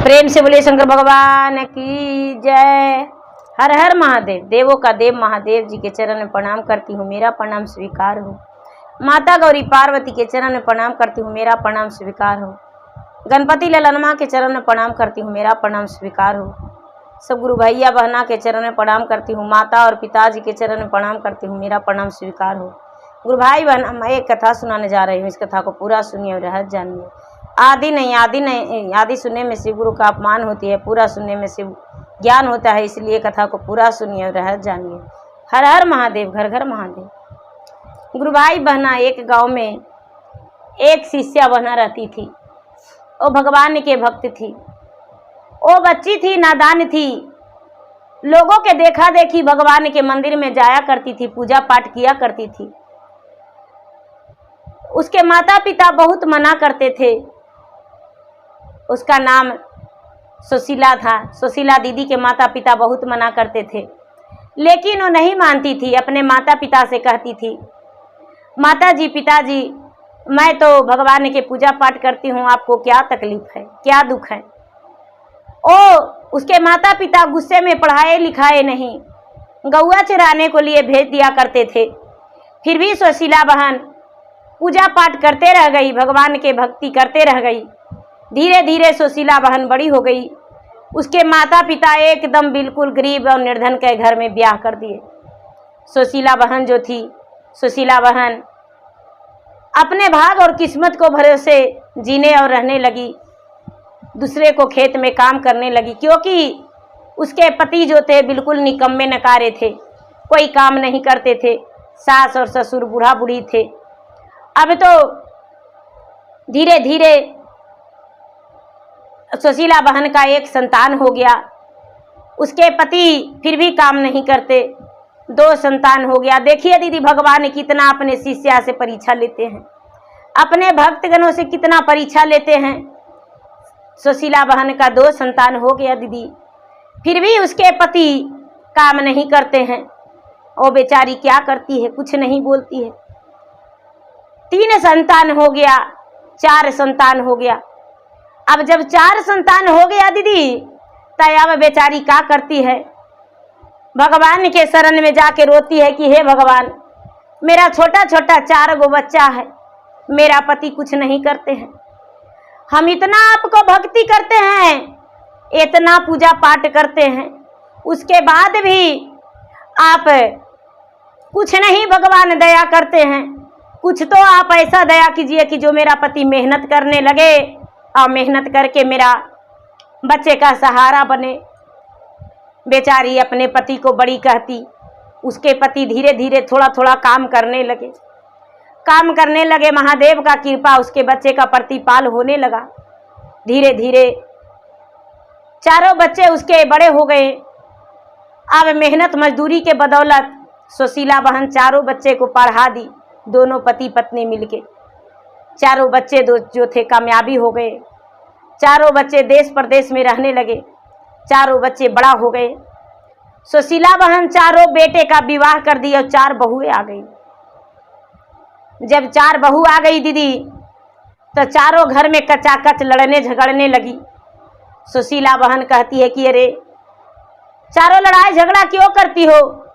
प्रेम से बोले शंकर भगवान की जय। हर हर महादेव। देवों का देव महादेव जी के चरण में प्रणाम करती हूँ, मेरा प्रणाम स्वीकार हो। माता गौरी पार्वती के चरण में प्रणाम करती हूँ, मेरा प्रणाम स्वीकार हो। गणपति ललनमा के चरण में प्रणाम करती हूँ, मेरा प्रणाम स्वीकार हो। सब गुरु भैया बहना के चरण में प्रणाम करती हूँ, माता और पिताजी के चरण में प्रणाम करती हूँ, मेरा प्रणाम स्वीकार हो। गुरु भाई बहन, मैं एक कथा सुनाने जा रही हूँ, इस कथा को पूरा सुनिए और रहस्य जानिए। आदि नहीं, आदि सुनने में शिव गुरु का अपमान होती है, पूरा सुनने में शिव ज्ञान होता है, इसलिए कथा को पूरा सुनिए और रहस्य जानिए। हर हर महादेव, घर घर महादेव। गुरु भाई बहना, एक गांव में एक शिष्या बहना रहती थी। वो भगवान के भक्त थी। वो बच्ची थी, नादान थी। लोगों के देखा देखी भगवान के मंदिर में जाया करती थी, पूजा पाठ किया करती थी। उसके माता पिता बहुत मना करते थे। उसका नाम सुशीला था। सुशीला दीदी के माता पिता बहुत मना करते थे, लेकिन वो नहीं मानती थी। अपने माता पिता से कहती थी, माता जी, पिताजी, मैं तो भगवान के पूजा पाठ करती हूँ, आपको क्या तकलीफ है, क्या दुख है। उसके माता पिता गुस्से में पढ़ाए लिखाए नहीं, गौआ चराने को लिए भेज दिया करते थे। फिर भी सुशीला बहन पूजा पाठ करते रह गई, भगवान के भक्ति करते रह गई। धीरे धीरे सुशीला बहन बड़ी हो गई। उसके माता पिता एकदम बिल्कुल गरीब और निर्धन के घर में ब्याह कर दिए। सुशीला बहन जो थी, सुशीला बहन अपने भाग और किस्मत को भरोसे जीने और रहने लगी। दूसरे को खेत में काम करने लगी, क्योंकि उसके पति जो थे बिल्कुल निकम्मे नकारे थे, कोई काम नहीं करते थे। सास और ससुर बूढ़ा बूढ़ी थे। अब तो धीरे धीरे सुशीला बहन का एक संतान हो गया। उसके पति फिर भी काम नहीं करते, 2 संतान हो गया। देखिए दीदी, भगवान कितना अपने शिष्या से परीक्षा लेते हैं, अपने भक्तगणों से कितना परीक्षा लेते हैं। सुशीला बहन का 2 संतान हो गया दीदी, फिर भी उसके पति काम नहीं करते हैं। वो बेचारी क्या करती है, कुछ नहीं बोलती है। 3 संतान हो गया, 4 संतान हो गया। अब जब 4 संतान हो गया दीदी, तब बेचारी क्या करती है, भगवान के शरण में जाके रोती है कि हे भगवान, मेरा छोटा छोटा 4 गो बच्चा है, मेरा पति कुछ नहीं करते हैं। हम इतना आपको भक्ति करते हैं, इतना पूजा पाठ करते हैं, उसके बाद भी आप कुछ नहीं भगवान दया करते हैं। कुछ तो आप ऐसा दया कीजिए कि जो मेरा पति मेहनत करने लगे और मेहनत करके मेरा बच्चे का सहारा बने। बेचारी अपने पति को बड़ी कहती। उसके पति धीरे धीरे थोड़ा थोड़ा काम करने लगे। महादेव का कृपा, उसके बच्चे का प्रतिपाल होने लगा। धीरे धीरे 4 बच्चे उसके बड़े हो गए। अब मेहनत मजदूरी के बदौलत सुशीला बहन 4 बच्चे को पढ़ा दी, दोनों पति पत्नी मिलके। 4 बच्चे जो थे कामयाबी हो गए। 4 बच्चे देश प्रदेश में रहने लगे। 4 बच्चे बड़ा हो गए। सुशीला बहन 4 बेटे का विवाह कर दिया और 4 बहुएं आ गई। जब 4 बहू आ गई दीदी, तो 4 घर में कचाकच लड़ने झगड़ने लगी। सुशीला बहन कहती है कि अरे 4 लड़ाई झगड़ा क्यों करती हो,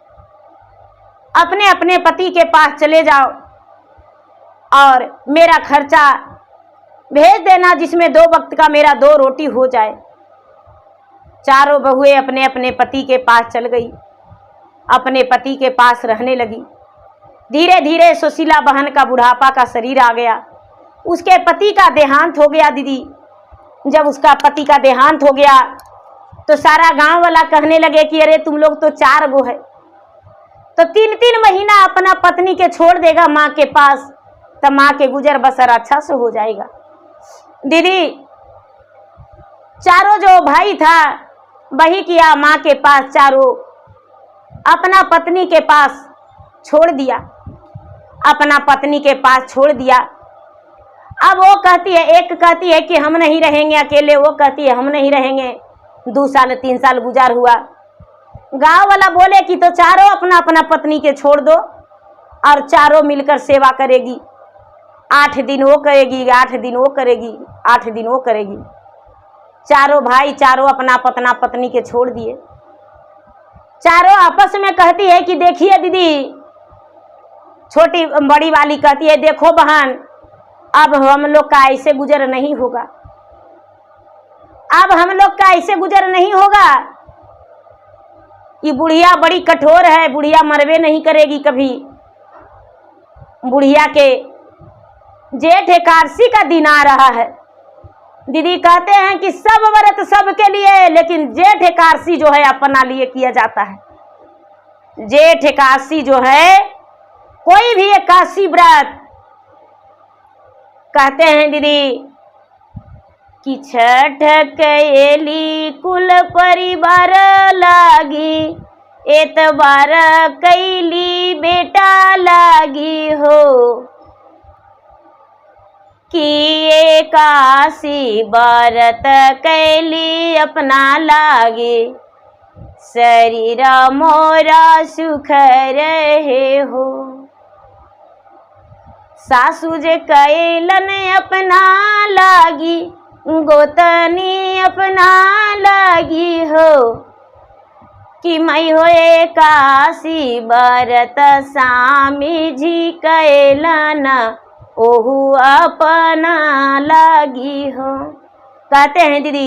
अपने अपने पति के पास चले जाओ और मेरा खर्चा भेज देना, जिसमें 2 वक्त का मेरा 2 रोटी हो जाए। 4 बहुएं अपने अपने पति के पास चल गई, अपने पति के पास रहने लगी। धीरे धीरे सुशीला बहन का बुढ़ापा का शरीर आ गया। उसके पति का देहांत हो गया दीदी। जब उसका पति का देहांत हो गया, तो सारा गांव वाला कहने लगे कि अरे तुम लोग तो 4 गो है, तो 3-3 महीना अपना पत्नी के छोड़ देगा माँ के पास, तो माँ के गुजर बसर अच्छा से हो जाएगा। दीदी 4 जो भाई था वही किया, माँ के पास 4 अपना पत्नी के पास छोड़ दिया, अपना पत्नी के पास छोड़ दिया। अब वो कहती है, एक कहती है कि हम नहीं रहेंगे अकेले, वो कहती है हम नहीं रहेंगे। 2 साल 3 साल गुजार हुआ। गांव वाला बोले कि तो 4 अपना अपना पत्नी के छोड़ दो और 4 मिलकर सेवा करेगी। 8 दिन वो करेगी, 8 दिन वो करेगी, 8 दिन वो करेगी। चारों भाई चारों अपना पतना पत्नी के छोड़ दिए। चारों आपस में कहती है कि देखिए दीदी, छोटी बड़ी वाली कहती है देखो बहन, अब हम लोग का ऐसे गुजर नहीं होगा, अब हम लोग का ऐसे गुजर नहीं होगा। ये बुढ़िया बड़ी कठोर है, बुढ़िया मरवे नहीं करेगी कभी। बुढ़िया के जेठ एकादशी का दिन आ रहा है। दीदी कहते हैं कि सब व्रत सबके लिए, लेकिन जेठ एकादशी जो है अपना लिए किया जाता है। जेठ एकादशी जो है, कोई भी एकादशी व्रत, कहते हैं दीदी कि छठ कैली कुल परिवार लागी, एतबार कैली बेटा लागी हो, कि एकादशी व्रत कैली अपना लागे, शरीर मोरा सुख रहे हो। सासू जे कैलन अपना लागी, गोतनी अपना लागी हो, कि मैं हो एकादशी व्रत स्वामी जी कैलन ओहू अपना लागी हो। कहते हैं दीदी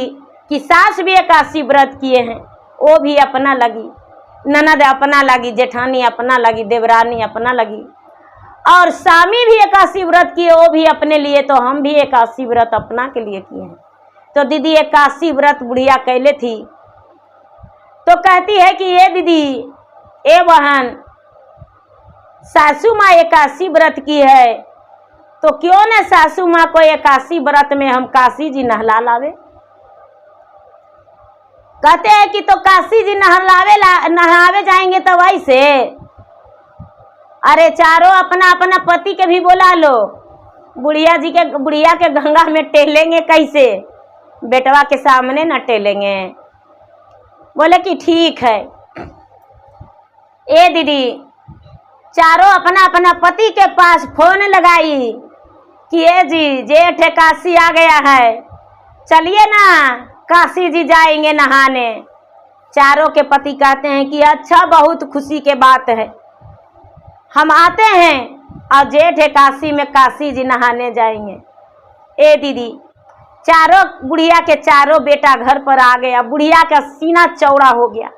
कि सास भी एकादशी व्रत किए हैं, वो भी अपना लगी, ननद अपना लगी, जेठानी अपना लगी, देवरानी अपना लगी, और स्वामी भी एकादशी व्रत किए, वो भी अपने लिए। तो हम भी एकादशी व्रत अपना के लिए किए हैं। तो दीदी एकादशी व्रत बुढ़िया कैले थी, तो कहती है कि ये दीदी, ए बहन, सासू माँ एकादशी व्रत की है, तो क्यों न सासू माँ को एकादशी व्रत में हम काशी जी नहला लावे। कहते हैं कि तो काशी जी नहलावे जाएंगे तो वैसे, अरे चारों अपना अपना पति के भी बुला लो। बुढ़िया के गंगा में टेलेंगे कैसे, बेटवा के सामने न टेलेंगे। बोले कि ठीक है। ए दीदी, चारों अपना अपना पति के पास फोन लगाई कि ये जी जेठ एकादशी आ गया है, चलिए ना काशी जी जाएंगे नहाने। चारों के पति कहते हैं कि अच्छा, बहुत खुशी के बात है, हम आते हैं और जेठ एकादशी में काशी जी नहाने जाएंगे। ए दीदी, चारों बुढ़िया के चारों बेटा घर पर आ गया। बुढ़िया का सीना चौड़ा हो गया,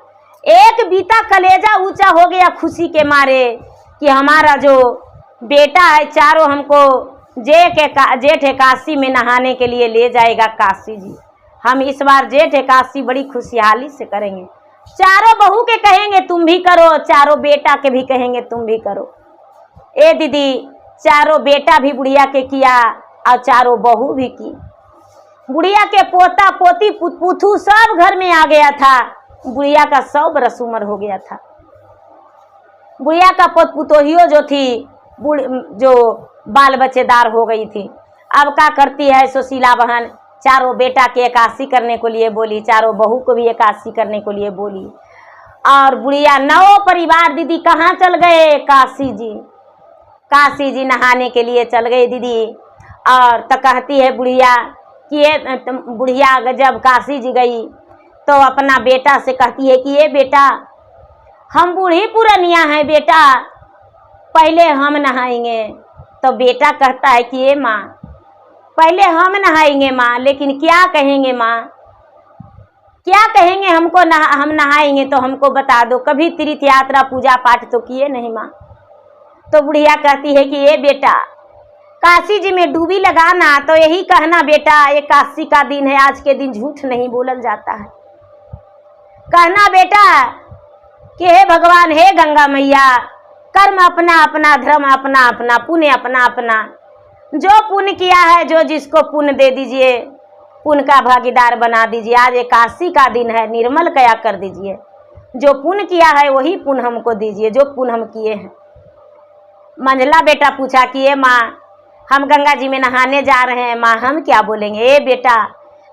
एक बीता कलेजा ऊंचा हो गया खुशी के मारे कि हमारा जो बेटा है चारों हमको जेठ एकादशी में नहाने के लिए ले जाएगा काशी जी। हम इस बार जेठ एकादशी बड़ी खुशहाली से करेंगे। चारों बहू के कहेंगे तुम भी करो, चारों बेटा के भी कहेंगे तुम भी करो। ए दीदी, चारों बेटा भी बुढ़िया के किया और चारों बहू भी की। बुढ़िया के पोता पोती पुथू सब घर में आ गया था। बुढ़िया का 100 बरस उम्र हो गया था। बुढ़िया का पोत पुतोहियो जो थी, जो बाल बच्चेदार हो गई थी। अब क्या करती है सुशीला बहन, चारों बेटा के एकादशी करने को लिए बोली, चारों बहू को भी एकादशी करने को लिए बोली। और बुढ़िया 9 परिवार दीदी कहाँ चल गए, काशी जी। काशी जी नहाने के लिए चल गए दीदी। और तो कहती है बुढ़िया कि ये बुढ़िया जब काशी जी गई तो अपना बेटा से कहती है कि ये बेटा, हम बूढ़ी पुरानिया हैं बेटा, पहले हम नहाएंगे। तो बेटा कहता है कि ये माँ, पहले हम नहाएंगे माँ, लेकिन क्या कहेंगे माँ, क्या कहेंगे हमको, हम नहाएंगे तो हमको बता दो, कभी तीर्थ यात्रा पूजा पाठ तो किए नहीं माँ। तो बुढ़िया कहती है कि ये बेटा, काशी जी में डूबी लगाना तो यही कहना बेटा, ये काशी का दिन है, आज के दिन झूठ नहीं बोलल जाता है। कहना बेटा कि हे भगवान, हे गंगा मैया, कर्म अपना अपना, धर्म अपना अपना, पुण्य अपना अपना। जो पुण्य किया है, जो जिसको पुण्य दे दीजिए, पुण्य का भागीदार बना दीजिए। आज एकादशी का दिन है, निर्मल कया कर दीजिए। जो पुण्य किया है वही पुण्य हमको दीजिए, जो पुण्य हम किए हैं। मंझला बेटा पूछा कि ये माँ, हम गंगा जी में नहाने जा रहे हैं माँ, हम क्या बोलेंगे। ए बेटा,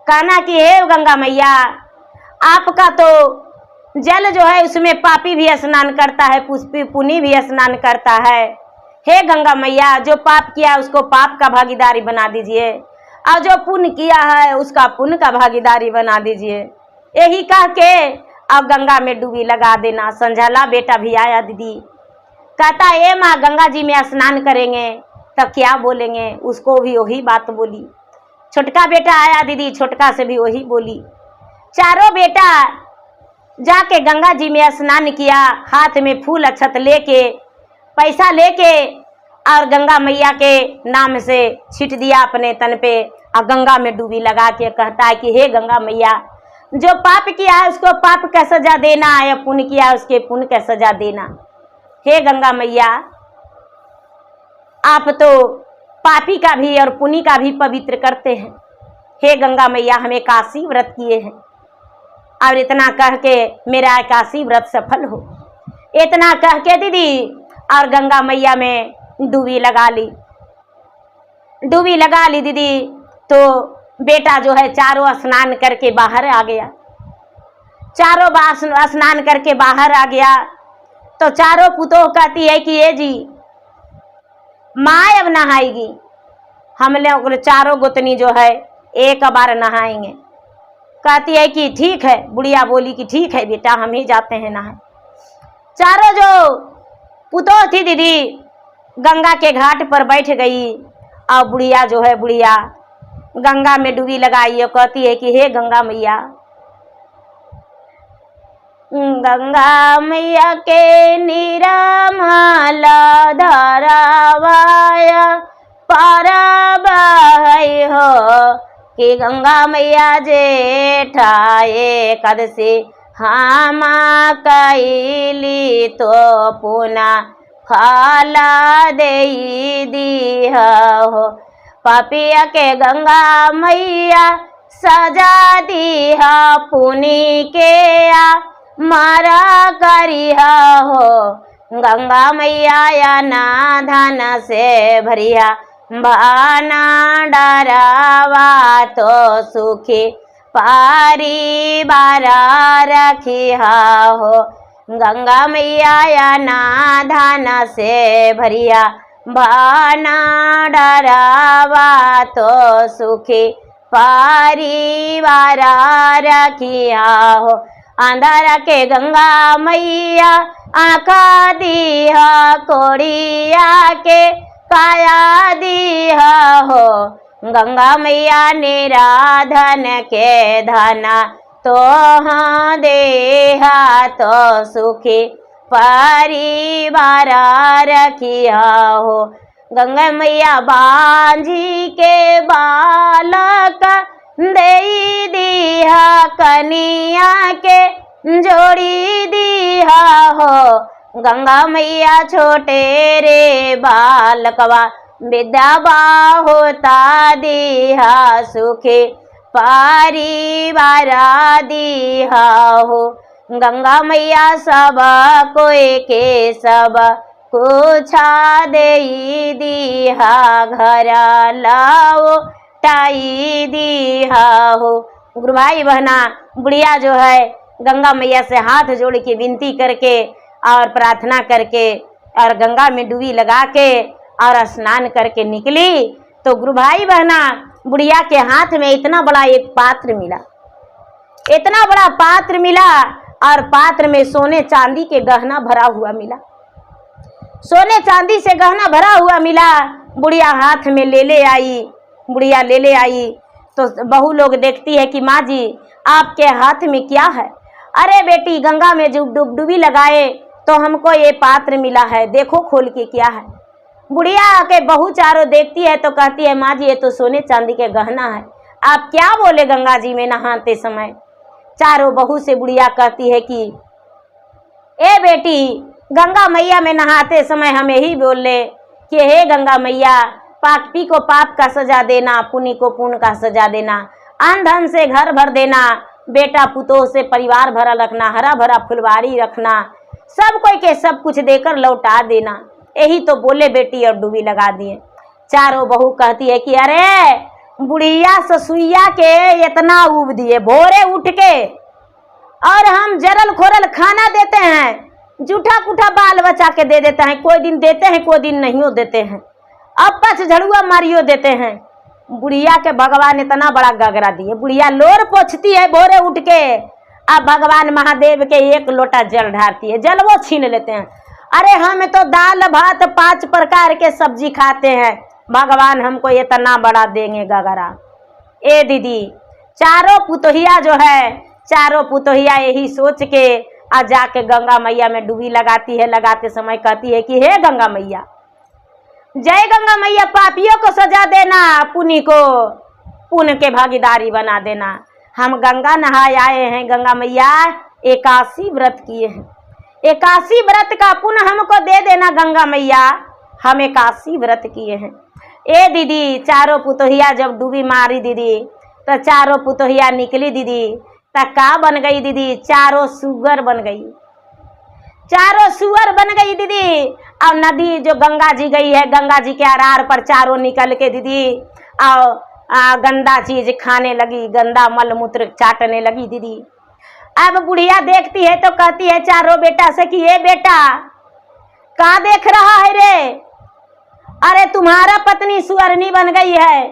कहना कि हे गंगा मैया, आपका तो जल जो है उसमें पापी भी स्नान करता है, पुण्य भी स्नान करता है। हे गंगा मैया, जो पाप किया उसको पाप का भागीदारी बना दीजिए, और जो पुण्य किया है उसका पुण्य का भागीदारी बना दीजिए। यही कह के अब गंगा में डुबी लगा देना। संझला बेटा भी आया दीदी, कहता ए माँ गंगा जी में स्नान करेंगे तो क्या बोलेंगे, उसको भी वही बात बोली। छोटका बेटा आया दीदी, छोटका से भी वही बोली। चारों बेटा जाके गंगा जी में स्नान किया, हाथ में फूल अक्षत लेके पैसा लेके और गंगा मैया के नाम से छीट दिया अपने तन पे और गंगा में डूबी लगा के कहता है कि हे गंगा मैया, जो पाप किया है उसको पाप का सजा देना, या पुण्य किया है उसके पुण्य का सजा देना। हे गंगा मैया, आप तो पापी का भी और पुण्य का भी पवित्र करते हैं। हे गंगा मैया, हम एकादशी व्रत किए हैं और इतना कह के मेरा एकादशी व्रत सफल हो। इतना कह के दीदी और गंगा मैया में डूबी लगा ली। डूबी लगा ली दीदी तो बेटा जो है चारों स्नान करके बाहर आ गया। चारों स्नान करके बाहर आ गया तो चारों पुतोह कहती है कि ये जी माँ अब नहाएगी। हम लोग चारों गोतनी जो है एक बार नहाएंगे। कहती है कि ठीक है। बुढ़िया बोली कि ठीक है बेटा, हम ही जाते हैं नहाए। चारों जो पुतोह थी दीदी गंगा के घाट पर बैठ गई और बुढ़िया जो है बुढ़िया गंगा में डुबी लगाई और कहती है कि हे गंगा मैया, गंगा मैया के निरामल धरावाया पार बहै हो कि गंगा मैया जेठाए कद से हम कैली तो पुनः फाला दे दी हो। पापिया के गंगा मैया सजा दी पुनि के मारा करिया हो। गंगा मैया या ना धन से भरिया भाना डरावा तो सुखी परिवार रखिया हो। गंगा मैया या ना धन से भरिया भाना डरावा तो सुखी परिवार रखिया हो। अंधारा के गंगा मैया आँखा दिया कोड़िया के काया दिया हो। गंगा मैया निराधन के धना तो हाँ देहा तो सुखी परिवार रखिया हो। गंगा मैया बांझी के बालक दे दिया कनिया के जोड़ी दिया हो। गंगा मैया छोटे रे बालकवा विद्या होता दिया सुखे परिवार दिया हो। गंगा मैया सब कोई के सब कुछा दे दिया घर लाओ टाई दिया हो। गुरु भाई बहना बुढ़िया जो है गंगा मैया से हाथ जोड़ के विनती करके और प्रार्थना करके और गंगा में डुबी लगा के और स्नान करके निकली तो गुरु भाई बहना बुढ़िया के हाथ में इतना बड़ा एक पात्र मिला। इतना बड़ा पात्र मिला और पात्र में सोने चांदी के गहना भरा हुआ मिला। सोने चांदी से गहना भरा हुआ मिला। बुढ़िया हाथ में ले आई। बुढ़िया ले आई तो बहू लोग देखती है कि माँ जी आपके हाथ में क्या है। अरे बेटी गंगा में जब डुबी लगाए तो हमको ये पात्र मिला है, देखो खोल के क्या है। बुढ़िया के बहू चारों देखती है तो कहती है माँ जी ये तो सोने चांदी के गहना है, आप क्या बोले गंगा जी में नहाते समय। चारों बहू से बुढ़िया कहती है कि ए बेटी गंगा मैया में नहाते समय हम यही बोले कि हे गंगा मैया पापी को पाप का सजा देना, पुण्य को पुण्य का सजा देना, अन्न धन से घर भर देना, बेटा पुतोह से परिवार भरा रखना, हरा भरा फुलवारी रखना, सब कोई के सब कुछ देकर लौटा देना। यही तो बोले बेटी और डुबी लगा दिए। चारों बहू कहती है कि अरे बुढ़िया ससुइया के इतना उब दिए, भोरे उठ के और हम जरल खोरल खाना देते हैं, जूठा कुठा बाल बचा के दे देते हैं, कोई दिन देते हैं कोई दिन नहीं देते हैं, अब पच झड़ुआ मारियो देते हैं। बुढ़िया के भगवान इतना बड़ा गगरा दिए, बुढ़िया लोर पोछती है भोरे उठ के, अब भगवान महादेव के एक लोटा जल ढारती है, जल वो छीन लेते हैं। अरे हम तो दाल भात 5 प्रकार के सब्जी खाते हैं, भगवान हमको इतना बड़ा देंगे गगरा। ए दीदी, चारों पुतोहिया जो है, चारों पुतोहिया यही सोच के आ जाके गंगा मैया में डुबी लगाती है। लगाते समय कहती है कि हे गंगा मैया, जय गंगा मैया, पापियों को सजा देना, पुण्य को पुण्य के भागीदारी बना देना। हम गंगा नहाए आए हैं, गंगा मैया 81 व्रत किए हैं, 81 व्रत का पुण्य हमको दे देना गंगा मैया, हम 81 व्रत किए हैं। ए दीदी, चारों पुतोहिया जब डूबी मारी दीदी, तो चारों पुतोहिया निकली दीदी, तो का बन गई दीदी? चारों सुगर बन गई, चारों सुअर बन गई दीदी। और नदी जो गंगा जी गई है, गंगा जी के आरार पर चारों निकल के दीदी और गंदा चीज खाने लगी, गंदा मल मूत्र चाटने लगी दीदी। अब बुढ़िया देखती है तो कहती है चारों बेटा से कि ये बेटा का देख रहा है रे? अरे तुम्हारा पत्नी सुअरनी बन गई है।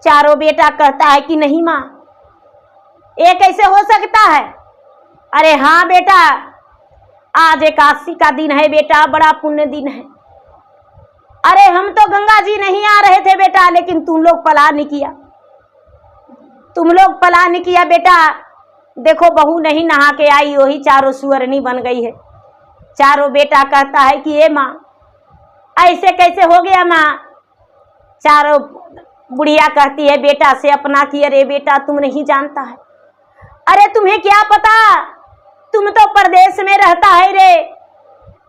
चारों बेटा कहता है कि नहीं माँ, ये कैसे हो सकता है? अरे हाँ बेटा, आज 81 का दिन है बेटा, बड़ा पुण्य दिन है। अरे हम तो गंगा जी नहीं आ रहे थे बेटा, लेकिन तुम लोग पलान किया, तुम लोग पलान किया बेटा। देखो बहू नहीं नहा के आई, वही चारों सुअरनी बन गई है। चारों बेटा कहता है कि ये माँ ऐसे कैसे हो गया माँ? चारों बुढ़िया कहती है बेटा से अपना कि अरे बेटा तुम नहीं जानता है। अरे तुम्हें क्या पता, तुम तो परदेश में रहता है रे,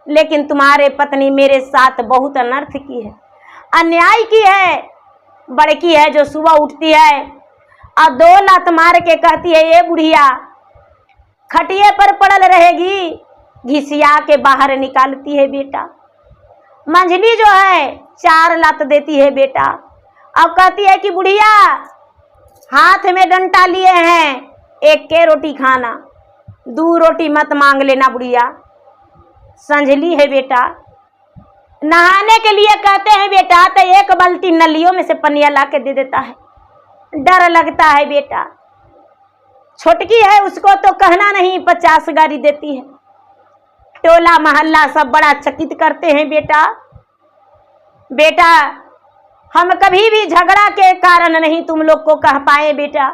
लेकिन तुम्हारे पत्नी मेरे साथ बहुत अनर्थ की है, अन्याय की है। बड़की है जो सुबह उठती है और 2 लात मार के कहती है ये बुढ़िया खटिए पर पड़ल रहेगी, घिसिया के बाहर निकालती है बेटा। मंझली जो है 4 लात देती है बेटा और कहती है कि बुढ़िया हाथ में डंडा लिए हैं, 1 के रोटी खाना, 2 रोटी मत मांग लेना बुढ़िया। संझली है बेटा, नहाने के लिए कहते हैं बेटा तो 1 बाल्टी नलियों में से पनिया ला के दे देता है, डर लगता है बेटा। छोटकी है उसको तो कहना नहीं, 50 गारी देती है। टोला मोहल्ला सब बड़ा चकित करते हैं बेटा। बेटा हम कभी भी झगड़ा के कारण नहीं तुम लोग को कह पाए बेटा,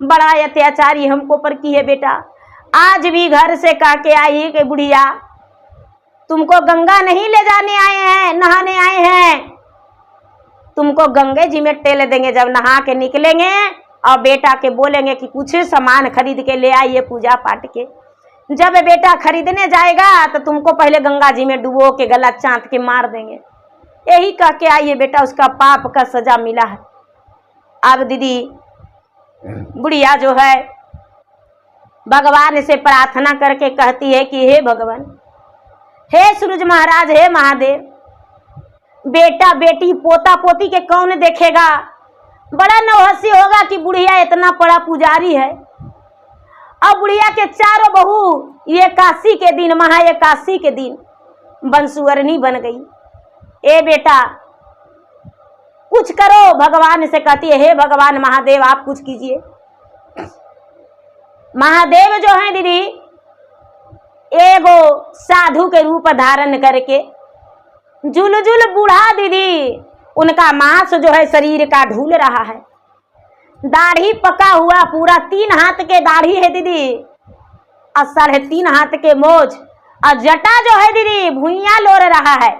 बड़ा अत्याचारी हमको पर की है बेटा। आज भी घर से कह के आई है कि बुढ़िया तुमको गंगा नहीं ले जाने आए हैं, नहाने आए हैं, तुमको गंगे जी में टेल देंगे जब नहा के निकलेंगे, और बेटा के बोलेंगे कि कुछ सामान खरीद के ले आइए पूजा पाठ के। जब बेटा खरीदने जाएगा तो तुमको पहले गंगा जी में डुबो के गला चाँत के मार देंगे। यही कह के आइए बेटा, उसका पाप का सजा मिला है। अब दीदी बुढ़िया जो है भगवान से प्रार्थना करके कहती है कि हे भगवान, हे सूरज महाराज, हे महादेव, बेटा बेटी पोता पोती के कौन देखेगा? बड़ा नौहसी होगा कि बुढ़िया इतना बड़ा पुजारी है। अब बुढ़िया के चारों बहू ये काशी के दिन, महा एकादशी के दिन बंसुअरनी बन गई। ए बेटा कुछ करो, भगवान से कहती है हे भगवान महादेव आप कुछ कीजिए। महादेव जो है दीदी एगो साधु के रूप धारण करके जुलजुल बूढ़ा दीदी उनका मांस जो है शरीर का ढूल रहा है, दाढ़ी पका हुआ पूरा 3 हाथ के दाढ़ी है दीदी, और 3.5 हाथ के मोज, और जटा जो है दीदी भुइयां लोर रहा है,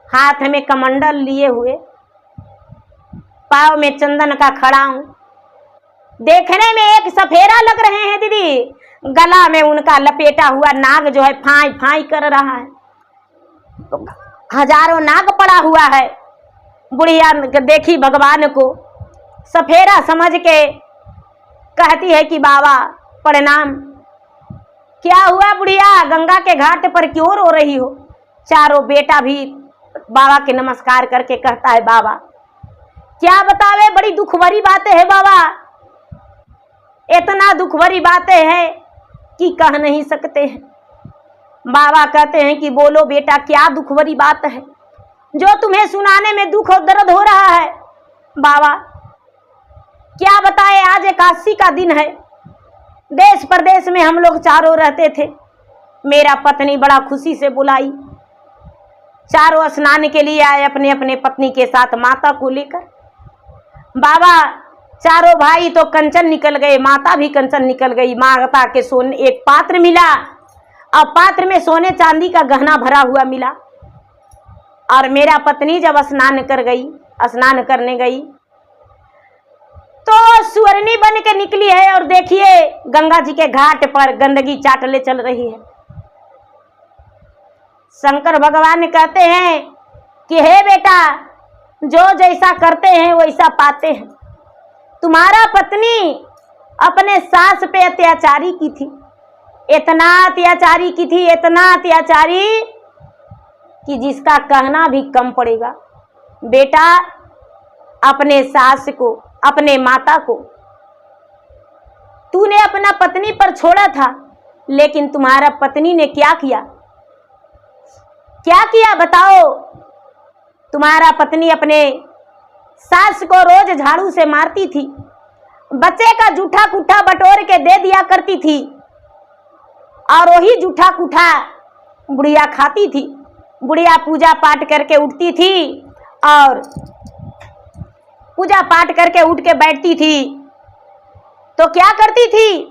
हाथ में कमंडल लिए हुए, पाँव में चंदन का खड़ाऊं, देखने में एक सफेरा लग रहे हैं दीदी। गला में उनका लपेटा हुआ नाग जो है फाई फाई कर रहा है, तो हजारों नाग पड़ा हुआ है। बुढ़िया देखी भगवान को, सफेरा समझ के कहती है कि बाबा प्रणाम। क्या हुआ बुढ़िया, गंगा के घाट पर क्यों रो रही हो? चारों बेटा भी बाबा के नमस्कार करके कहता है बाबा क्या बतावे, बड़ी दुख भरी बातें है बाबा, इतना दुख भरी बातें हैं कि कह नहीं सकते हैं। बाबा कहते हैं कि बोलो बेटा क्या दुख भरी बात है? जो तुम्हें सुनाने में दुख और दर्द हो रहा है। बाबा क्या बताए, आज एकादशी का दिन है। देश प्रदेश में हम लोग चारों रहते थे। मेरा पत्नी बड़ा खुशी से बुलाई, चारों स्नान के लिए आए अपने अपने पत्नी के साथ माता को लेकर। बाबा चारों भाई तो कंचन निकल गए, माता भी कंचन निकल गई। माता के सोने एक पात्र मिला, अब पात्र में सोने चांदी का गहना भरा हुआ मिला। और मेरा पत्नी जब स्नान करने गई तो सुअरनी बन के निकली है और देखिए गंगा जी के घाट पर गंदगी चाटले चल रही है। शंकर भगवान कहते हैं कि हे बेटा, जो जैसा करते हैं वैसा पाते हैं। तुम्हारा पत्नी अपने सास पे अत्याचारी की थी, इतना अत्याचारी की थी, इतना अत्याचारी कि जिसका कहना भी कम पड़ेगा। बेटा, अपने सास को, अपने माता को तूने अपना पत्नी पर छोड़ा था, लेकिन तुम्हारा पत्नी ने क्या किया? क्या किया बताओ? तुम्हारा पत्नी अपने सास को रोज झाड़ू से मारती थी, बच्चे का जूठा कुठा बटोर के दे दिया करती थी, और वही जूठा कुठा बुढ़िया खाती थी। बुढ़िया पूजा पाठ करके उठती थी और पूजा पाठ करके उठ के बैठती थी तो क्या करती थी?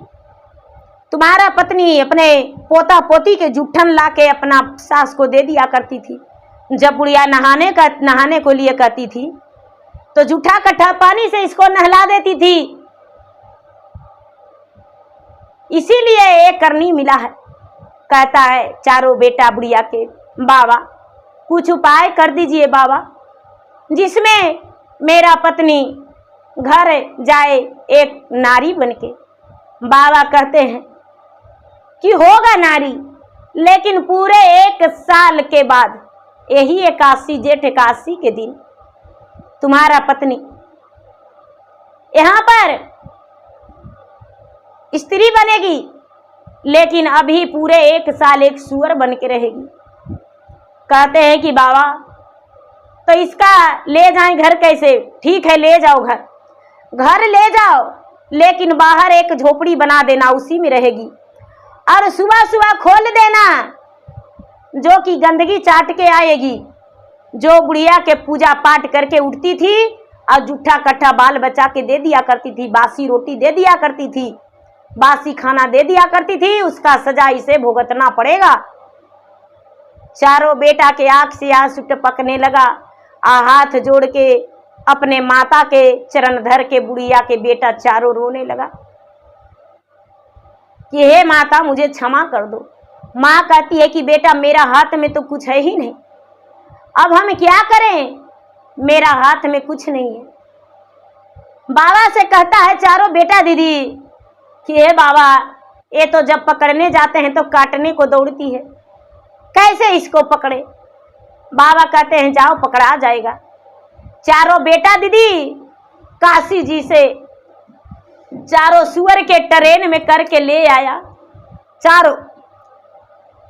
तुम्हारा पत्नी अपने पोता पोती के जूठन ला के अपना सास को दे दिया करती थी। जब बुढ़िया नहाने को लिए कहती थी तो जूठा कट्ठा पानी से इसको नहला देती थी। इसीलिए एक करनी मिला है। कहता है चारों बेटा बुढ़िया के, बाबा कुछ उपाय कर दीजिए बाबा, जिसमें मेरा पत्नी घर जाए एक नारी बनके। बाबा कहते हैं कि होगा नारी, लेकिन पूरे 1 साल के बाद, यही एकादशी जेठ एकादशी के दिन तुम्हारा पत्नी यहाँ पर स्त्री बनेगी, लेकिन अभी पूरे 1 साल एक सुअर बन के रहेगी। कहते हैं कि बाबा तो इसका ले जाएं घर कैसे? ठीक है ले जाओ घर ले जाओ, लेकिन बाहर एक झोपड़ी बना देना, उसी में रहेगी। और सुबह सुबह खोल देना, जो कि गंदगी चाट के आएगी। जो बुढ़िया के पूजा पाठ करके उठती थी और जूठा कट्ठा बाल बच्चा के दे दिया करती थी, बासी रोटी दे दिया करती थी, बासी खाना दे दिया करती थी, उसका सजा इसे भुगतना पड़ेगा। चारों बेटा के आंख से आंसू टपकने लगा। हाथ जोड़ के अपने माता के चरण धर के बुढ़िया के बेटा चारों रोने लगा कि हे माता मुझे क्षमा कर दो। माँ कहती है कि बेटा मेरा हाथ में तो कुछ है ही नहीं, अब हम क्या करें? मेरा हाथ में कुछ नहीं है। बाबा से कहता है चारों बेटा दीदी कि हे बाबा, ये तो जब पकड़ने जाते हैं तो काटने को दौड़ती है, कैसे इसको पकड़े? बाबा कहते हैं जाओ पकड़ा जाएगा। चारों बेटा दीदी काशी जी से चारों सुअर के ट्रेन में करके ले आया। चारों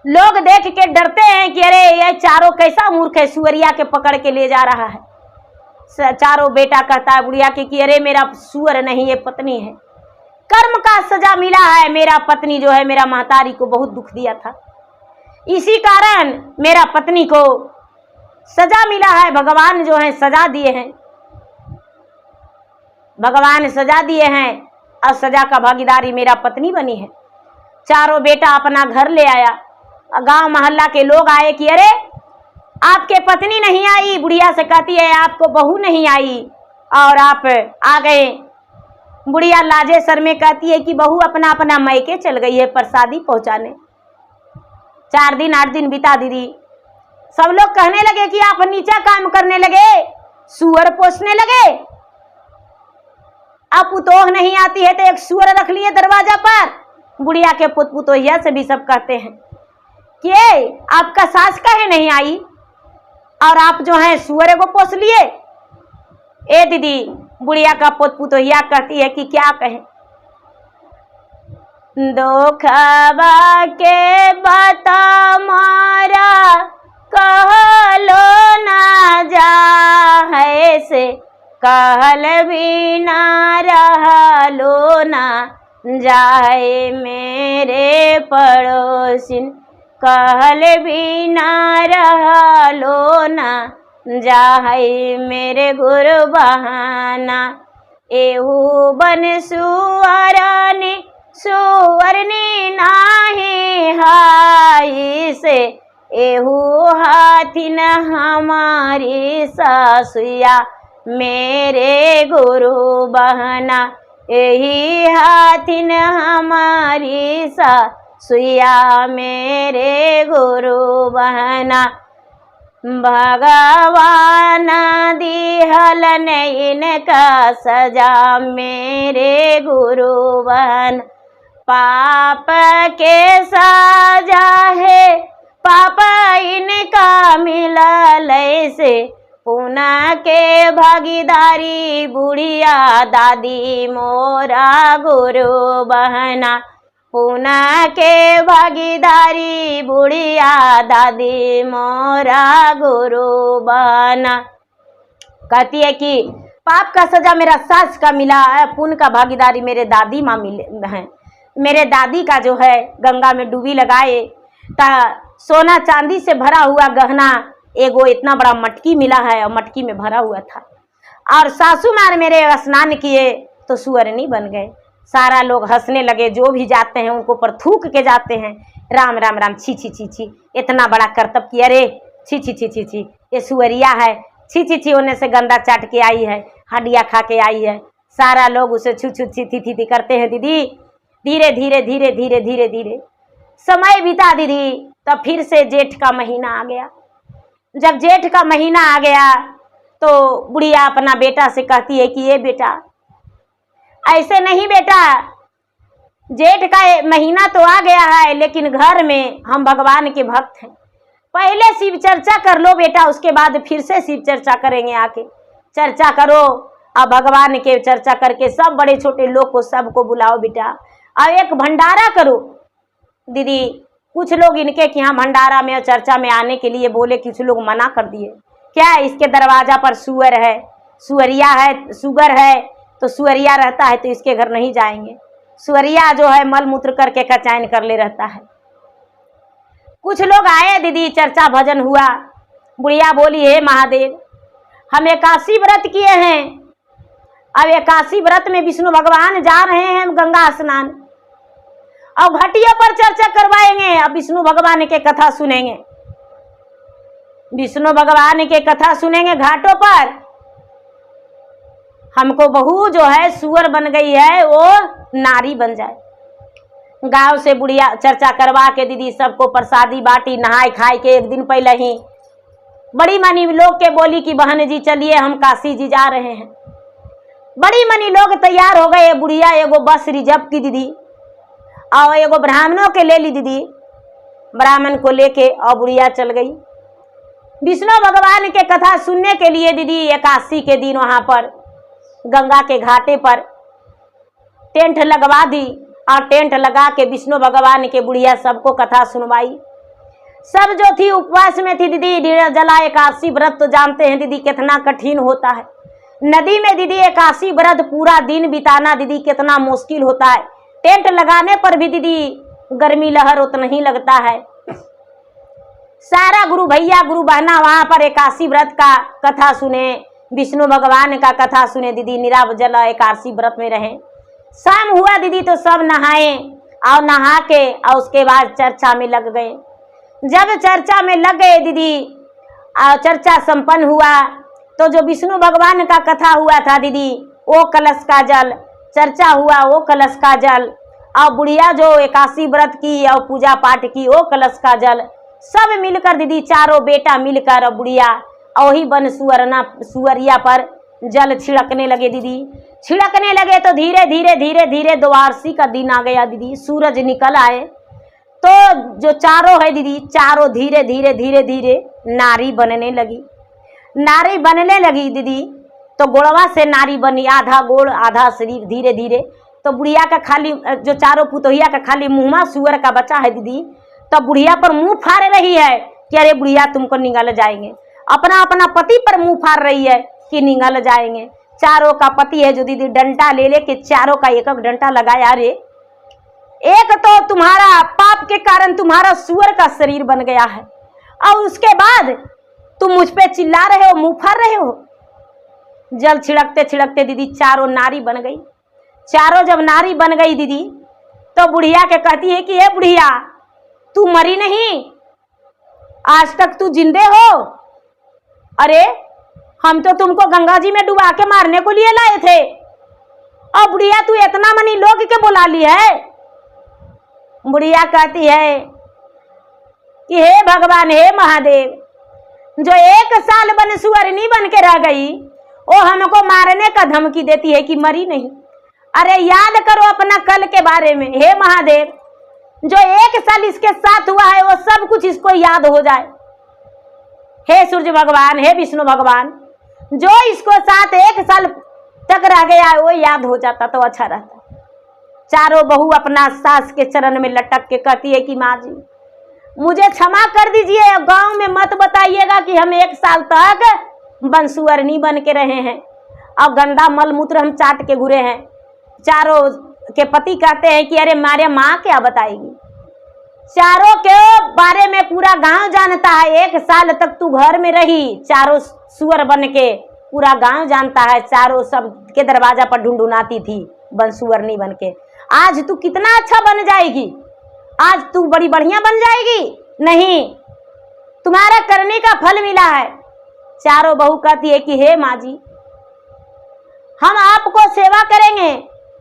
लोग देख के डरते हैं कि अरे ये चारों कैसा मूर्ख है, सुअरिया के पकड़ के ले जा रहा है। चारों बेटा कहता है बुढ़िया के कि अरे मेरा सुअर नहीं, ये पत्नी है, कर्म का सजा मिला है। मेरा पत्नी जो है मेरा महतारी को बहुत दुख दिया था, इसी कारण मेरा पत्नी को सजा मिला है। भगवान जो है सजा दिए हैं, भगवान सजा दिए हैं और सजा का भागीदारी मेरा पत्नी बनी है। चारों बेटा अपना घर ले आया। गांव मोहल्ला के लोग आए कि अरे आपके पत्नी नहीं आई। बुढ़िया से कहती है आपको बहू नहीं आई और आप आ गए। बुढ़िया लाजे सर में कहती है कि बहू अपना अपना मैके चल गई है प्रसादी पहुंचाने। 4 दिन 8 दिन बीता दीदी, सब लोग कहने लगे कि आप नीचा काम करने लगे, सुअर पोसने लगे। अब पुतोह नहीं आती है तो एक सुअर रख लिए दरवाजा पर। बुढ़िया के पुतोहिया से भी सब कहते हैं कि आपका सास काहे नहीं आई और आप जो है सुअर को पोस लिए। ए दीदी, बुढ़िया का पुतोहिया कहती है कि क्या कहे, दुखवा के बता मारा कहलो ना जाए से कहल भी ना रहलो ना जाए मेरे पड़ोसिन, कहल भी ना रहलो ना जाए मेरे गुरु बहाना। एहू बन सुअरनी सुअरनी नाही हाई से, एहू हाथिन हमारी सासुया मेरे गुरु बहना। यही हाथिन हमारी सासुया मेरे गुरु बहना। भगवान दिहलन इनका सजा मेरे गुरु बहन। पाप के सजा है पाप इनका मिलल से, पुना के भागीदारी बुढ़िया दादी मोरा गुरु बहना। पुना के भागीदारी बुढ़िया दादी मोरा गुरु बहना। कहती है कि पाप का सजा मेरा सास का मिला है, पुण्य का भागीदारी मेरे दादी माँ मिले हैं। मेरे दादी का जो है गंगा में डूबी लगाए ता सोना चांदी से भरा हुआ गहना एगो इतना बड़ा मटकी मिला है और मटकी में भरा हुआ था। और सासू मार मेरे स्नान किए तो सुअरनी बन गए। सारा लोग हंसने लगे, जो भी जाते हैं उनको पर थूक के जाते हैं। राम राम राम, छी छी छी छी, इतना बड़ा करतब किया रे, छी छी छी छी छी, ये सुअरिया है, छी छी छी, होने से गंदा चाट के आई है, हड्डियाँ खा के आई है। सारा लोग उसे छू छू छी थी थी करते हैं दीदी। धीरे धीरे धीरे धीरे धीरे धीरे समय बीता दीदी। तब फिर से जेठ का महीना आ गया। जब जेठ का महीना आ गया तो बुढ़िया अपना बेटा से कहती है कि ये बेटा ऐसे नहीं बेटा, जेठ का महीना तो आ गया है लेकिन घर में हम भगवान के भक्त हैं, पहले शिव चर्चा कर लो बेटा, उसके बाद फिर से शिव चर्चा करेंगे, आके चर्चा करो। अब भगवान के चर्चा करके सब बड़े छोटे लोग को सबको बुलाओ बेटा, और एक भंडारा करो। दीदी कुछ लोग इनके कि यहाँ भंडारा में और चर्चा में आने के लिए बोले, कुछ लोग मना कर दिए। क्या इसके दरवाजा पर सुअर है, सुअरिया है, सुगर है, तो सुअरिया रहता है तो इसके घर नहीं जाएंगे। सुअरिया जो है मल मूत्र करके कचैन कर ले रहता है। कुछ लोग आए दीदी, चर्चा भजन हुआ। बुढ़िया बोली, हे महादेव, हम एकादशी व्रत किए हैं, अब एकादशी व्रत में विष्णु भगवान जा रहे हैं गंगा स्नान, अब घाटियों पर चर्चा करवाएंगे, अब विष्णु भगवान के कथा सुनेंगे, विष्णु भगवान के कथा सुनेंगे घाटों पर। हमको बहू जो है सुअर बन गई है वो नारी बन जाए। गांव से बुढ़िया चर्चा करवा के दीदी सबको प्रसादी बांटी, नहाए खाए के एक दिन पहले ही बड़ी मनी लोग के बोली कि बहन जी चलिए हम काशी जी जा रहे हैं। बड़ी मनी लोग तैयार हो गए। बुढ़िया एगो बस रिजर्व की दीदी और एगो ब्राह्मणों के ले ली दीदी, ब्राह्मण को लेके और बुढ़िया चल गई विष्णु भगवान के कथा सुनने के लिए। दीदी एकादशी के दिन वहां पर गंगा के घाटे पर टेंट लगवा दी और टेंट लगा के विष्णु भगवान के बुढ़िया सबको कथा सुनवाई। सब जो थी उपवास में थी दीदी। निर्जला एकादशी व्रत तो जानते हैं दीदी कितना कठिन होता है। नदी में दीदी एकादशी व्रत पूरा दिन बिताना दीदी कितना मुश्किल होता है। टेंट लगाने पर भी दीदी गर्मी लहर उतना ही लगता है। सारा गुरु भैया गुरु बहना वहां पर एकादशी व्रत का कथा सुने, विष्णु भगवान का कथा सुने दीदी। निराजल एकादशी व्रत में रहे। शाम हुआ दीदी तो सब नहाए और नहा के और उसके बाद चर्चा में लग गए। जब चर्चा में लग गए दीदी और चर्चा संपन्न हुआ तो जो विष्णु भगवान का कथा हुआ था दीदी वो कलश का जल, चर्चा हुआ वो कलश का जल, और बुढ़िया जो एकादशी व्रत की और पूजा पाठ की वो कलश का जल, सब मिलकर दीदी चारों बेटा मिलकर और बुढ़िया और वही बन सुअरिया पर जल छिड़कने लगे दीदी। छिड़कने लगे तो धीरे धीरे धीरे धीरे द्वादशी का दिन आ गया दीदी। सूरज निकल आए तो जो चारों है दीदी चारों धीरे धीरे धीरे धीरे नारी बनने लगी। नारी बनने लगी दीदी तो गोड़वा से नारी बनी, आधा गोड़ आधा शरीर। धीरे धीरे तो बुढ़िया का खाली जो चारों पुतोहिया का खाली मुँहमा सुअर का बच्चा है दीदी। तो बुढ़िया पर मुंह फाड़ रही है कि अरे बुढ़िया तुमको निगल जाएंगे। अपना अपना पति पर मुंह फाड़ रही है कि निगल जाएंगे। चारों का पति है जो दीदी डंडा ले लेके चारों का एक एक डंडा लगाया। अरे एक तो तुम्हारा पाप के कारण तुम्हारा सुअर का शरीर बन गया है, और उसके बाद तुम मुझ पे चिल्ला रहे हो, मुंह फाड़ रहे हो। जल छिड़कते छिड़कते दीदी चारों नारी बन गई। चारों जब नारी बन गई दीदी, तो बुढ़िया के कहती है कि हे बुढ़िया, तू मरी नहीं, आज तक तू जिंदे हो। अरे हम तो तुमको गंगा जी में डुबा के मारने को लिए लाए थे, और बुढ़िया तू इतना मनी लोग के बुला ली है। बुढ़िया कहती है कि हे भगवान, हे महादेव, जो 1 साल बनसुअरनी बन के रह गई, वो हमको मारने का धमकी देती है कि मरी नहीं। अरे याद करो अपना कल के बारे में, हे महादेव, जो 1 साल इसके साथ हुआ है वो सब कुछ इसको याद हो जाए। हे सूर्य भगवान, हे विष्णु भगवान, जो इसको साथ 1 साल तक रह गया है वो याद हो जाता तो अच्छा रहता। चारों बहू अपना सास के चरण में लटक के कहती है कि माँ जी मुझे क्षमा कर दीजिए, गांव में मत बताइएगा कि हम 1 साल तक बनसुअरनी बन के रहे हैं और गंदा मल मूत्र हम चाट के घुरे हैं। चारों के पति कहते हैं कि अरे मारे माँ क्या बताएगी, चारों के बारे में पूरा गांव जानता है। 1 साल तक तू घर में रही, चारों सुअर बन के, पूरा गांव जानता है। चारों सब के दरवाजा पर ढूंढुनाती थी बनसुअरनी बन के। आज तू कितना अच्छा बन जाएगी, आज तू बड़ी बढ़िया बन जाएगी। नहीं, तुम्हारा करने का फल मिला है। चारों बहू कहती है कि हे माँ जी, हम आपको सेवा करेंगे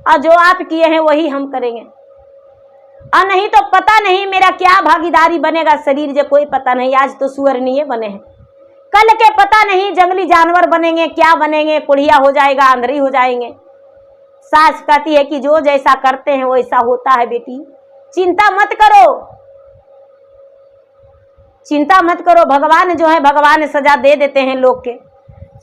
और जो आप किए हैं वही हम करेंगे, और नहीं तो पता नहीं मेरा क्या भागीदारी बनेगा शरीर जो कोई पता नहीं। आज तो सुअरनीय बने हैं, कल के पता नहीं जंगली जानवर बनेंगे, क्या बनेंगे, कुड़िया हो जाएगा, आंधरी हो जाएंगे। सास कहती है कि जो जैसा करते हैं वैसा होता है बेटी, चिंता मत करो, चिंता मत करो। भगवान जो है भगवान सजा दे देते हैं लोग के।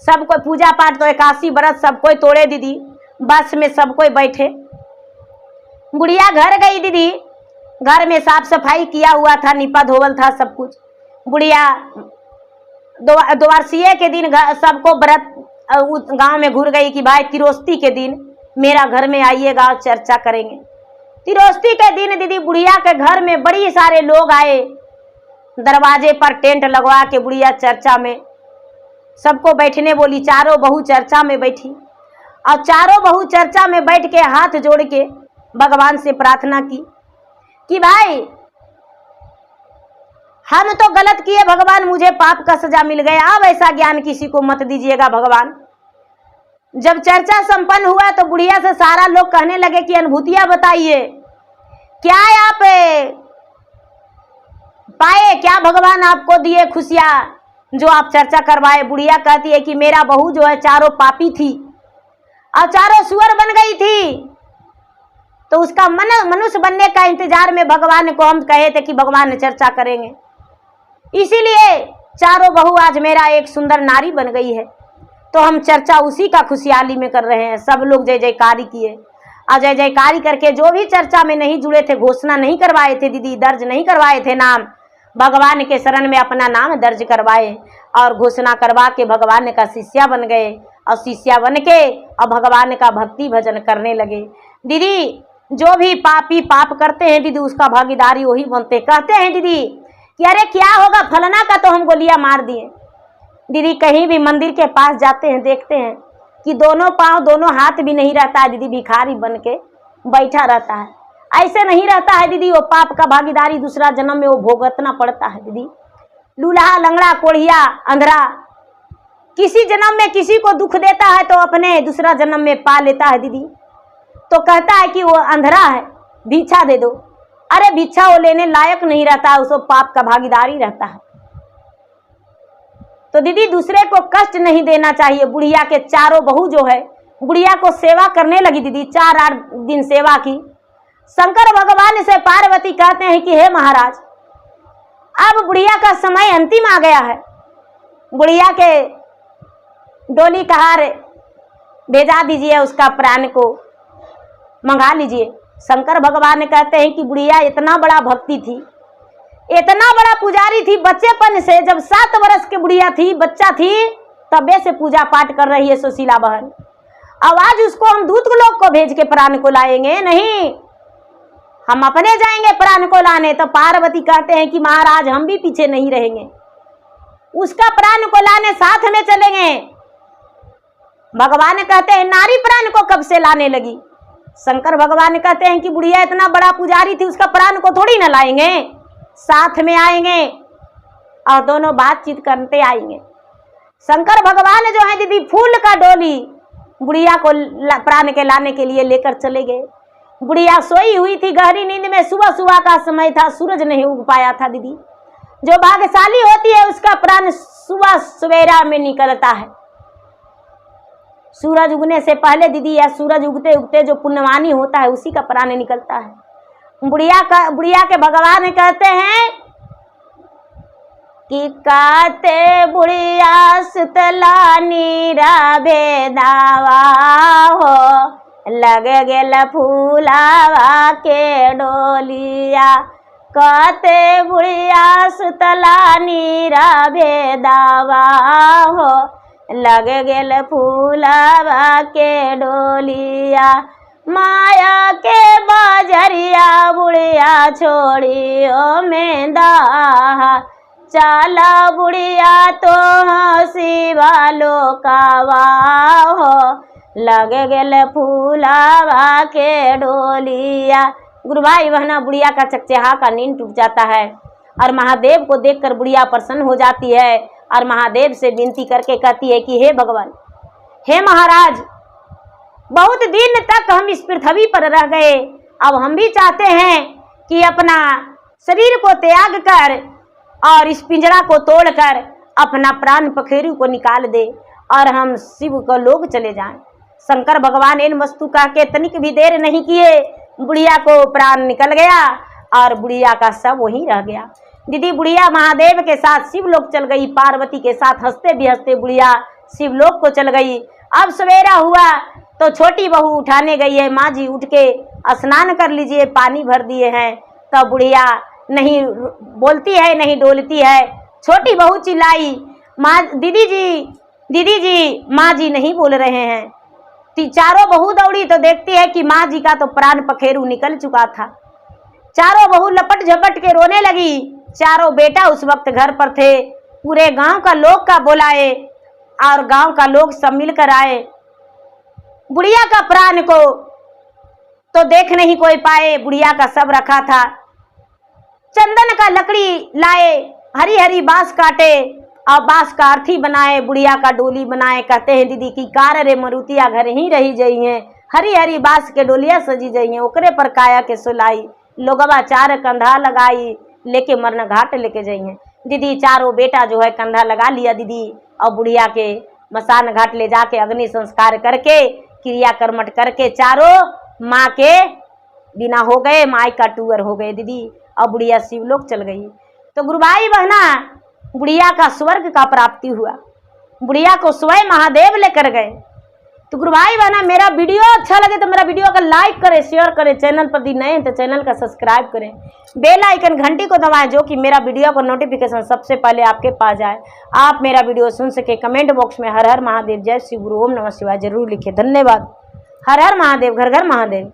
सब कोई पूजा पाठ तो 81 बरस सब कोई तोड़े दीदी, बस में सब कोई बैठे। बुढ़िया घर गई दीदी, घर में साफ सफाई किया हुआ था, निपा धोवल था सब कुछ। बुढ़िया द्वारसीय के दिन सबको व्रत गांव में घुर गई कि भाई तिरोस्ती के दिन मेरा घर में आइएगा, चर्चा करेंगे। तिरोस्ती के दिन दीदी बुढ़िया के घर में बड़ी सारे लोग आए, दरवाजे पर टेंट लगवा के बुढ़िया चर्चा में सबको बैठने बोली। चारों बहू चर्चा में बैठी, और चारों बहू चर्चा में बैठ के हाथ जोड़ के भगवान से प्रार्थना की कि भाई हम तो गलत किए भगवान, मुझे पाप का सजा मिल गया, अब ऐसा ज्ञान किसी को मत दीजिएगा भगवान। जब चर्चा संपन्न हुआ तो बुढ़िया से सारा लोग कहने लगे कि अनुभूतियां बताइए, क्या आप पाए, क्या भगवान आपको दिए खुशियां जो आप चर्चा करवाए। बुढ़िया कहती है कि मेरा बहू जो है चारों पापी थी और चारों सुअर बन गई थी, तो उसका मनुष्य बनने का इंतजार में भगवान को हम कहे थे कि भगवान चर्चा करेंगे, इसीलिए चारों बहू आज मेरा एक सुंदर नारी बन गई है, तो हम चर्चा उसी का खुशहाली में कर रहे हैं। सब लोग जय जयकारी किए, और जय जयकारी करके जो भी चर्चा में नहीं जुड़े थे, घोषणा नहीं करवाए थे दीदी, दर्ज नहीं करवाए थे नाम, भगवान के शरण में अपना नाम दर्ज करवाए और घोषणा करवा के भगवान का शिष्या बन गए, और शिष्या बन के और भगवान का भक्ति भजन करने लगे। दीदी जो भी पापी पाप करते हैं दीदी उसका भागीदारी वही बनते। कहते हैं दीदी कि अरे क्या होगा, फलना का तो हम गोलियां मार दिए। दीदी कहीं भी मंदिर के पास जाते हैं देखते हैं कि दोनों पांव दोनों हाथ भी नहीं रहता है दीदी, भिखारी बन के बैठा रहता है। ऐसे नहीं रहता है दीदी, वो पाप का भागीदारी दूसरा जन्म में वो भुगतना पड़ता है दीदी। लूल्हा लंगड़ा कोढ़िया अंधरा किसी जन्म में किसी को दुख देता है तो अपने दूसरा जन्म में पा लेता है दीदी। तो कहता है कि वो अंधरा है, भिक्षा दे दो, अरे भिक्षा वो लेने लायक नहीं रहता है, उसको पाप का भागीदारी रहता है। तो दीदी दूसरे को कष्ट नहीं देना चाहिए। बुढ़िया के चारों बहू जो है बुढ़िया को सेवा करने लगी दीदी, 4-8 दिन सेवा की। शंकर भगवान से पार्वती कहते हैं कि हे महाराज, अब बुढ़िया का समय अंतिम आ गया है, बुढ़िया के डोली कहार भेजा दीजिए, उसका प्राण को मंगा लीजिए। शंकर भगवान कहते हैं कि बुढ़िया इतना बड़ा भक्ति थी इतना बड़ा पुजारी थी बच्चेपन से, जब 7 वर्ष की बुढ़िया थी, बच्चा थी, तबे से पूजा पाठ कर रही है सुशीला बहन। अब आज उसको हम दूत लोग को भेज के प्राण को लाएंगे? नहीं, हम अपने जाएंगे प्राण को लाने। तो पार्वती कहते हैं कि महाराज हम भी पीछे नहीं रहेंगे, उसका प्राण को लाने साथ में चलेंगे। भगवान कहते हैं नारी प्राण को कब से लाने लगी? शंकर भगवान कहते हैं कि बुढ़िया इतना बड़ा पुजारी थी, उसका प्राण को थोड़ी ना लाएंगे, साथ में आएंगे और दोनों बातचीत करते आएंगे। शंकर भगवान जो है दीदी फूल का डोली बुढ़िया को प्राण के लाने के लिए लेकर चले गए। बुढ़िया सोई हुई थी गहरी नींद में, सुबह सुबह का समय था, सूरज नहीं उग पाया था दीदी। जो भाग्यशाली होती है उसका प्राण सुबह सवेरा में निकलता है, सूरज उगने से पहले दीदी, या सूरज उगते उगते जो पुण्यवानी होता है उसी का प्राण निकलता है। बुढ़िया के भगवान कहते हैं कि काते बुढ़िया सुतला नीरा बेदावा हो, लगे गेल फूलावा के डोलिया। काते बुढ़िया सुतला नीरा बेदावा हो, लगे गेल फूलावा के डोलिया। माया के बाजरिया बुढ़िया छोड़ियो में दाहा, चाला बुढ़िया तो हसीवा लोकावा हो, लगे गेल फूलावा के डोलिया। गुरु भाई बहना, बुढ़िया का चकचहा का नींद टूट जाता है और महादेव को देखकर बुढ़िया प्रसन्न हो जाती है और महादेव से विनती करके कहती है कि हे भगवान, हे महाराज, बहुत दिन तक हम इस पृथ्वी पर रह गए, अब हम भी चाहते हैं कि अपना शरीर को त्याग कर और इस पिंजरा को तोड़कर अपना प्राण पखेरु को निकाल दे और हम शिव को लोग चले जाएं। शंकर भगवान इन वस्तु का के तनिक भी देर नहीं किए, बुढ़िया को प्राण निकल गया और बुढ़िया का शव वहीं रह गया। दीदी बुढ़िया महादेव के साथ शिवलोक चल गई, पार्वती के साथ हंसते भी हंसते बुढ़िया शिवलोक को चल गई। अब सवेरा हुआ तो छोटी बहू उठाने गई है, माँ जी उठ के स्नान कर लीजिए, पानी भर दिए हैं। तब बुढ़िया नहीं बोलती है, नहीं डोलती है। छोटी बहू चिल्लाई, माँ दीदी जी, माँ जी नहीं बोल रहे हैं। चारों बहू दौड़ी तो देखती है कि माँ जी का तो प्राण पखेरु निकल चुका था। चारों बहू लपट झपट के रोने लगी। चारों बेटा उस वक्त घर पर थे। पूरे गांव का लोग का बुलाए और गांव का लोग सब मिलकर आए। बुढ़िया का प्राण को तो देख नहीं कोई पाए, बुढ़िया का शव रखा था। चंदन का लकड़ी लाए, हरी हरी बांस काटे और बांस का अर्थी बनाए, बुढ़िया का डोली बनाए। कहते हैं दीदी की कार रे मरुतिया घर ही रही जई हैं, हरी हरी बांस के डोलिया सजी जई हैं, ओकरे पर काया के सुलाई। लोगवा 4 कंधा लगाई, लेके मरना घाट लेके जई हैं। दीदी चारों बेटा जो है कंधा लगा लिया दीदी, और बुढ़िया के मसान घाट ले जाके अग्नि संस्कार करके क्रिया कर्मठ करके चारों माँ के बिना हो गए, माई का टूअर हो गए दीदी। और बुढ़िया शिवलोक चल गई। तो गुरु भाई बहना, बुढ़िया का स्वर्ग का प्राप्ति हुआ, बुढ़िया को स्वयं महादेव लेकर गए। तो गुरु भाई बहना, मेरा वीडियो अच्छा लगे तो मेरा वीडियो को लाइक करें, शेयर करें। चैनल पर नए हैं तो चैनल का सब्सक्राइब करें, बेल आइकन घंटी को दबाएं, जो कि मेरा वीडियो का नोटिफिकेशन सबसे पहले आपके पास जाए। आप मेरा वीडियो सुन सके। कमेंट बॉक्स में हर हर महादेव, जय श्री गुरु, ओम नमः शिवाय जरूर लिखें। धन्यवाद। हर हर महादेव, घर घर महादेव।